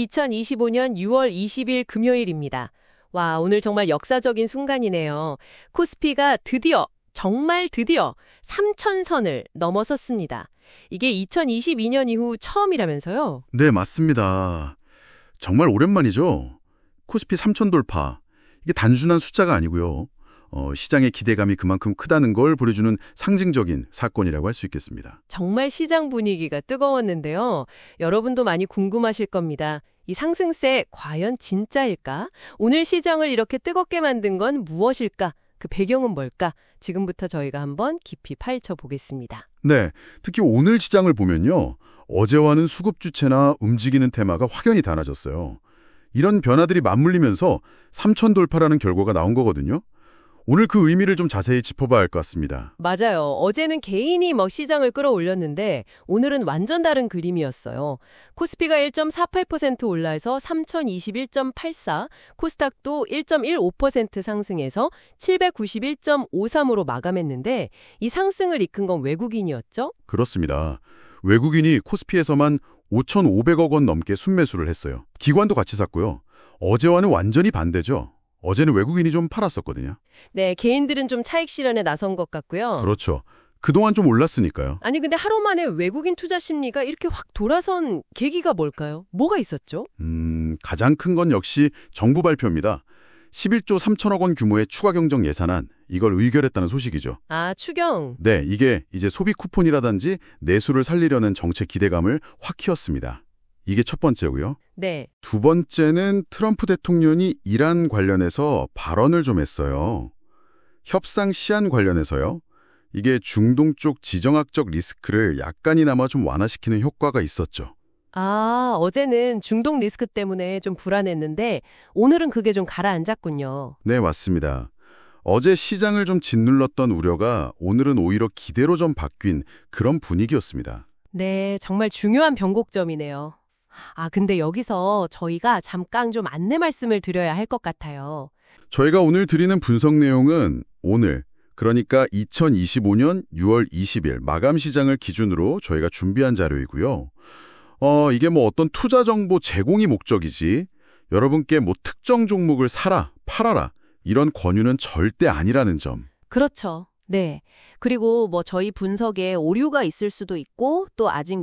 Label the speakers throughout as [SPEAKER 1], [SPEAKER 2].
[SPEAKER 1] 2025년 6월 20일 금요일입니다. 와, 오늘 정말 역사적인 순간이네요. 코스피가 정말 드디어 3,000선을 넘어섰습니다. 이게 2022년 이후 처음이라면서요?
[SPEAKER 2] 네, 맞습니다. 정말 오랜만이죠. 코스피 3,000 돌파. 이게 단순한 숫자가 아니고요. 시장의 기대감이 그만큼 크다는 걸 보여주는 상징적인 사건이라고 할 수 있겠습니다.
[SPEAKER 1] 정말 시장 분위기가 뜨거웠는데요. 여러분도 많이 궁금하실 겁니다. 이 상승세 과연 진짜일까? 오늘 시장을 이렇게 뜨겁게 만든 건 무엇일까? 그 배경은 뭘까? 지금부터 저희가 한번 깊이 파헤쳐 보겠습니다.
[SPEAKER 2] 네, 특히 오늘 시장을 보면요. 어제와는 수급 주체나 움직이는 테마가 확연히 달라졌어요. 이런 변화들이 맞물리면서 3,000 돌파라는 결과가 나온 거거든요. 오늘 그 의미를 좀 자세히 짚어봐야 할 것 같습니다.
[SPEAKER 1] 맞아요. 어제는 개인이 시장을 끌어올렸는데 오늘은 완전 다른 그림이었어요. 코스피가 1.48% 올라서 3021.84, 코스닥도 1.15% 상승해서 791.53으로 마감했는데 이 상승을 이끈 건 외국인이었죠?
[SPEAKER 2] 그렇습니다. 외국인이 코스피에서만 5,500억 원 넘게 순매수를 했어요. 기관도 같이 샀고요. 어제와는 완전히 반대죠. 어제는 외국인이 좀 팔았었거든요.
[SPEAKER 1] 네, 개인들은 좀 차익 실현에 나선 것 같고요.
[SPEAKER 2] 그렇죠. 그동안 좀 올랐으니까요.
[SPEAKER 1] 아니 근데 하루 만에 외국인 투자 심리가 이렇게 확 돌아선 계기가 뭘까요? 뭐가 있었죠?
[SPEAKER 2] 가장 큰 건 역시 정부 발표입니다. 11조 3천억 원 규모의 추가 경정 예산안, 이걸 의결했다는 소식이죠.
[SPEAKER 1] 아, 추경.
[SPEAKER 2] 네, 이게 이제 소비 쿠폰이라든지 내수를 살리려는 정책 기대감을 확 키웠습니다. 이게 첫 번째고요.
[SPEAKER 1] 네.
[SPEAKER 2] 두 번째는 트럼프 대통령이 이란 관련해서 발언을 좀 했어요. 협상 시한 관련해서요. 이게 중동 쪽 지정학적 리스크를 약간이나마 좀 완화시키는 효과가 있었죠.
[SPEAKER 1] 아, 어제는 중동 리스크 때문에 좀 불안했는데 오늘은 그게 좀 가라앉았군요.
[SPEAKER 2] 네, 맞습니다. 어제 시장을 좀 짓눌렀던 우려가 오늘은 오히려 기대로 좀 바뀐 그런 분위기였습니다.
[SPEAKER 1] 네, 정말 중요한 변곡점이네요. 아, 근데 여기서 저희가 잠깐 좀 안내 말씀을 드려야 할 것 같아요.
[SPEAKER 2] 저희가 오늘 드리는 분석 내용은 오늘, 그러니까 2025년 6월 20일 마감 시장을 기준으로 저희가 준비한 자료이고요. 이게 어떤 투자 정보 제공이 목적이지 여러분께 특정 종목을 사라, 팔아라 이런 권유는 절대 아니라는 점.
[SPEAKER 1] 그렇죠. 네. 그리고 저희 분석에 오류가 있을 수도 있고 또 아직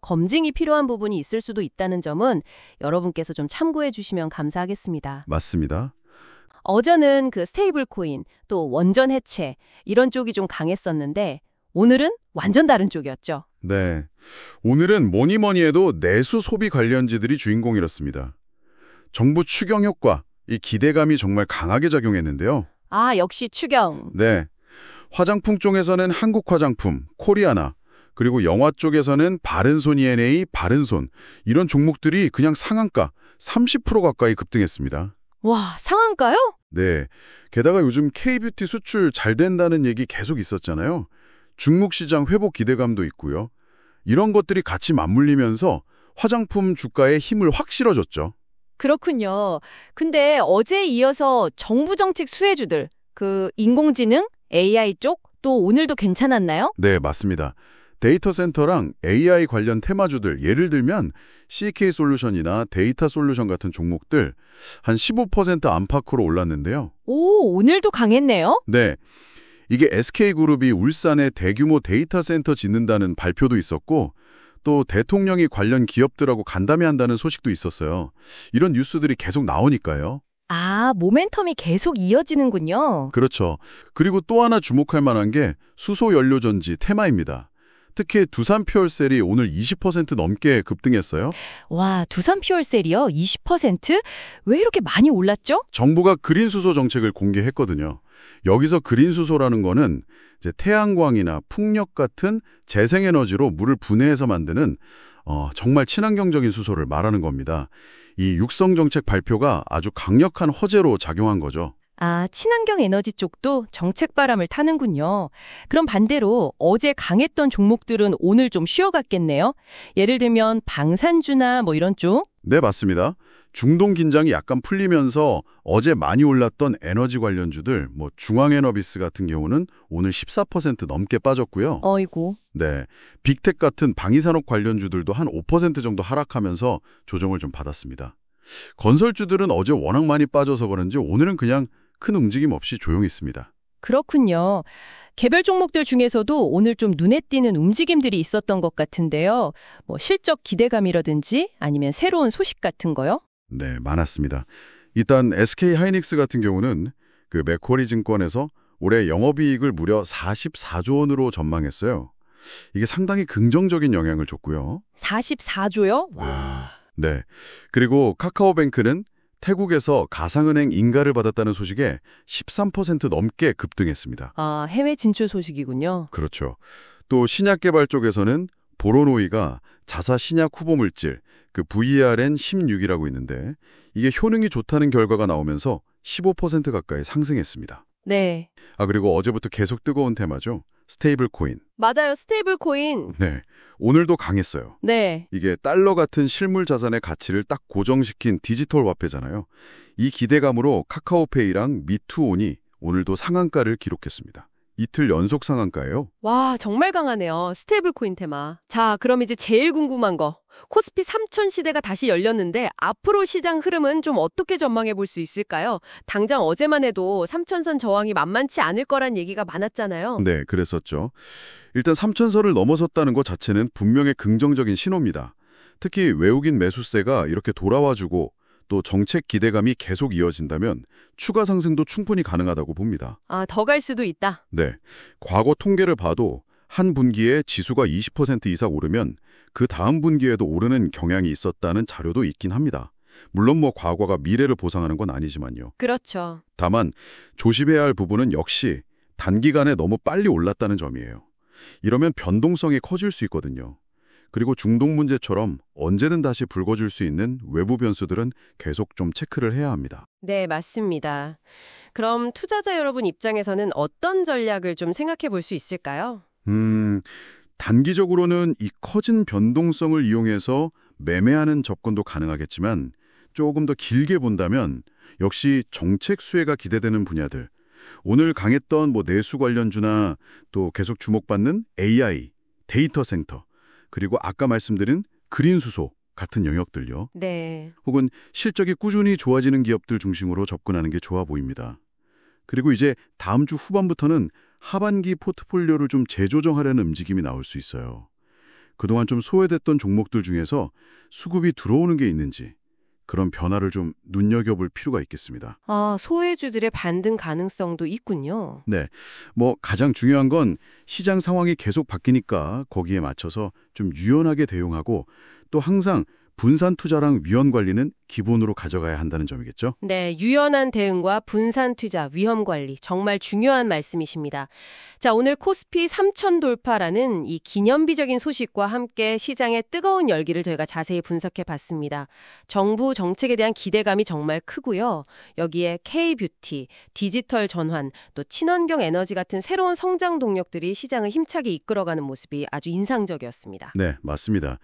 [SPEAKER 1] 검증이 필요한 부분이 있을 수도 있다는 점은 여러분께서 좀 참고해 주시면 감사하겠습니다.
[SPEAKER 2] 맞습니다.
[SPEAKER 1] 어제는 그 스테이블 코인, 또 원전 해체 이런 쪽이 좀 강했었는데 오늘은 완전 다른 쪽이었죠.
[SPEAKER 2] 네. 오늘은 뭐니 해도 내수 소비 관련지들이 주인공이었습니다. 정부 추경 효과, 이 기대감이 정말 강하게 작용했는데요.
[SPEAKER 1] 아, 역시 추경.
[SPEAKER 2] 네. 화장품 쪽에서는 한국화장품, 코리아나, 그리고 영화 쪽에서는 바른손 E&A, 바른손 이런 종목들이 그냥 상한가 30% 가까이 급등했습니다.
[SPEAKER 1] 와, 상한가요?
[SPEAKER 2] 네. 게다가 요즘 K뷰티 수출 잘 된다는 얘기 계속 있었잖아요. 중국 시장 회복 기대감도 있고요. 이런 것들이 같이 맞물리면서 화장품 주가에 힘을 확 실어줬죠.
[SPEAKER 1] 그렇군요. 근데 어제에 이어서 정부 정책 수혜주들, 그 인공지능, AI 쪽 또 오늘도 괜찮았나요?
[SPEAKER 2] 네, 맞습니다. 데이터 센터랑 AI 관련 테마주들, 예를 들면 CK솔루션이나 데이터솔루션 같은 종목들 한 15% 안팎으로 올랐는데요.
[SPEAKER 1] 오, 오늘도 강했네요?
[SPEAKER 2] 네, 이게 SK그룹이 울산에 대규모 데이터 센터 짓는다는 발표도 있었고 또 대통령이 관련 기업들하고 간담회 한다는 소식도 있었어요. 이런 뉴스들이 계속 나오니까요.
[SPEAKER 1] 아, 모멘텀이 계속 이어지는군요.
[SPEAKER 2] 그렇죠. 그리고 또 하나 주목할 만한 게 수소연료전지 테마입니다. 특히 두산퓨얼셀이 오늘 20% 넘게 급등했어요.
[SPEAKER 1] 와, 두산퓨얼셀이요? 20%? 왜 이렇게 많이 올랐죠?
[SPEAKER 2] 정부가 그린수소 정책을 공개했거든요. 여기서 그린수소라는 거는 이제 태양광이나 풍력 같은 재생에너지로 물을 분해해서 만드는 정말 친환경적인 수소를 말하는 겁니다. 이 육성 정책 발표가 아주 강력한 허재로 작용한 거죠.
[SPEAKER 1] 아, 친환경 에너지 쪽도 정책 바람을 타는군요. 그럼 반대로 어제 강했던 종목들은 오늘 좀 쉬어갔겠네요. 예를 들면 방산주나 이런 쪽?
[SPEAKER 2] 네, 맞습니다. 중동 긴장이 약간 풀리면서 어제 많이 올랐던 에너지 관련주들, 중앙에너비스 같은 경우는 오늘 14% 넘게 빠졌고요.
[SPEAKER 1] 어이고.
[SPEAKER 2] 네, 빅텍 같은 방위산업 관련주들도 한 5% 정도 하락하면서 조정을 좀 받았습니다. 건설주들은 어제 워낙 많이 빠져서 그런지 오늘은 그냥 큰 움직임 없이 조용했습니다.
[SPEAKER 3] 그렇군요. 개별 종목들 중에서도 오늘 좀 눈에 띄는 움직임들이 있었던 것 같은데요. 뭐 실적 기대감이라든지 아니면 새로운 소식 같은 거요?
[SPEAKER 2] 네, 많았습니다. 일단 SK 하이닉스 같은 경우는 그 맥쿼리 증권에서 올해 영업이익을 무려 44조 원으로 전망했어요. 이게 상당히 긍정적인 영향을 줬고요.
[SPEAKER 3] 44조요? 와.
[SPEAKER 2] 네, 그리고 카카오뱅크는 태국에서 가상은행 인가를 받았다는 소식에 13% 넘게 급등했습니다.
[SPEAKER 3] 아, 해외 진출 소식이군요.
[SPEAKER 2] 그렇죠. 또 신약 개발 쪽에서는 보로노이가 자사 신약 후보 물질, 그 VRN16이라고 있는데 이게 효능이 좋다는 결과가 나오면서 15% 가까이 상승했습니다.
[SPEAKER 3] 네.
[SPEAKER 2] 그리고 어제부터 계속 뜨거운 테마죠. 스테이블 코인.
[SPEAKER 3] 맞아요. 스테이블 코인.
[SPEAKER 2] 네, 오늘도 강했어요.
[SPEAKER 3] 네.
[SPEAKER 2] 이게 달러 같은 실물 자산의 가치를 딱 고정시킨 디지털 화폐잖아요. 이 기대감으로 카카오페이랑 미투온이 오늘도 상한가를 기록했습니다. 이틀 연속 상한가예요.
[SPEAKER 3] 와, 정말 강하네요. 스테이블 코인 테마. 자, 그럼 이제 제일 궁금한 거. 코스피 3000 시대가 다시 열렸는데 앞으로 시장 흐름은 좀 어떻게 전망해 볼 수 있을까요? 당장 어제만 해도 3000선 저항이 만만치 않을 거란 얘기가 많았잖아요.
[SPEAKER 2] 네, 그랬었죠. 일단 3천선을 넘어섰다는 것 자체는 분명히 긍정적인 신호입니다. 특히 외국인 매수세가 이렇게 돌아와주고 또 정책 기대감이 계속 이어진다면 추가 상승도 충분히 가능하다고 봅니다.
[SPEAKER 3] 아, 더 갈 수도 있다.
[SPEAKER 2] 네, 과거 통계를 봐도 한 분기에 지수가 20% 이상 오르면 그 다음 분기에도 오르는 경향이 있었다는 자료도 있긴 합니다. 물론 과거가 미래를 보상하는 건 아니지만요.
[SPEAKER 3] 그렇죠.
[SPEAKER 2] 다만 조심해야 할 부분은 역시 단기간에 너무 빨리 올랐다는 점이에요. 이러면 변동성이 커질 수 있거든요. 그리고 중동 문제처럼 언제든 다시 불거질 수 있는 외부 변수들은 계속 좀 체크를 해야 합니다.
[SPEAKER 3] 네, 맞습니다. 그럼 투자자 여러분 입장에서는 어떤 전략을 좀 생각해 볼 수 있을까요?
[SPEAKER 2] 단기적으로는 이 커진 변동성을 이용해서 매매하는 접근도 가능하겠지만 조금 더 길게 본다면 역시 정책 수혜가 기대되는 분야들, 오늘 강했던 내수 관련주나 또 계속 주목받는 AI, 데이터 센터, 그리고 아까 말씀드린 그린 수소 같은 영역들요.
[SPEAKER 3] 네.
[SPEAKER 2] 혹은 실적이 꾸준히 좋아지는 기업들 중심으로 접근하는 게 좋아 보입니다. 그리고 이제 다음 주 후반부터는 하반기 포트폴리오를 좀 재조정하려는 움직임이 나올 수 있어요. 그동안 좀 소외됐던 종목들 중에서 수급이 들어오는 게 있는지 그런 변화를 좀 눈여겨볼 필요가 있겠습니다.
[SPEAKER 3] 아, 소외주들의 반등 가능성도 있군요.
[SPEAKER 2] 네, 가장 중요한 건 시장 상황이 계속 바뀌니까 거기에 맞춰서 좀 유연하게 대응하고 또 항상 분산 투자랑 위험 관리는 기본으로 가져가야 한다는 점이겠죠?
[SPEAKER 3] 네, 유연한 대응과 분산 투자, 위험 관리 정말 중요한 말씀이십니다. 자, 오늘 코스피 3000 돌파라는 이 기념비적인 소식과 함께 시장의 뜨거운 열기를 저희가 자세히 분석해 봤습니다. 정부 정책에 대한 기대감이 정말 크고요. 여기에 K-뷰티, 디지털 전환, 또 친환경 에너지 같은 새로운 성장 동력들이 시장을 힘차게 이끌어가는 모습이 아주 인상적이었습니다.
[SPEAKER 2] 네, 맞습니다.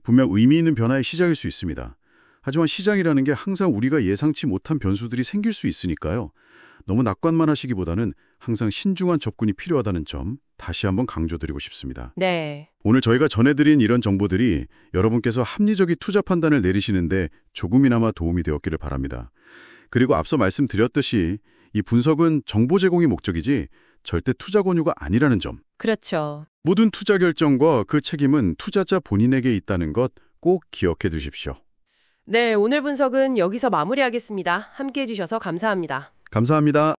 [SPEAKER 2] 분명 의미 있는 변화의 시작일 수 있습니다. 하지만 시장이라는 게 항상 우리가 예상치 못한 변수들이 생길 수 있으니까요. 너무 낙관만 하시기보다는 항상 신중한 접근이 필요하다는 점 다시 한번 강조드리고 싶습니다.
[SPEAKER 3] 네.
[SPEAKER 2] 오늘 저희가 전해드린 이런 정보들이 여러분께서 합리적인 투자 판단을 내리시는데 조금이나마 도움이 되었기를 바랍니다. 그리고 앞서 말씀드렸듯이 이 분석은 정보 제공이 목적이지 절대 투자 권유가 아니라는 점.
[SPEAKER 3] 그렇죠.
[SPEAKER 2] 모든 투자 결정과 그 책임은 투자자 본인에게 있다는 것 꼭 기억해 두십시오.
[SPEAKER 3] 네, 오늘 분석은 여기서 마무리하겠습니다. 함께해 주셔서 감사합니다.
[SPEAKER 2] 감사합니다.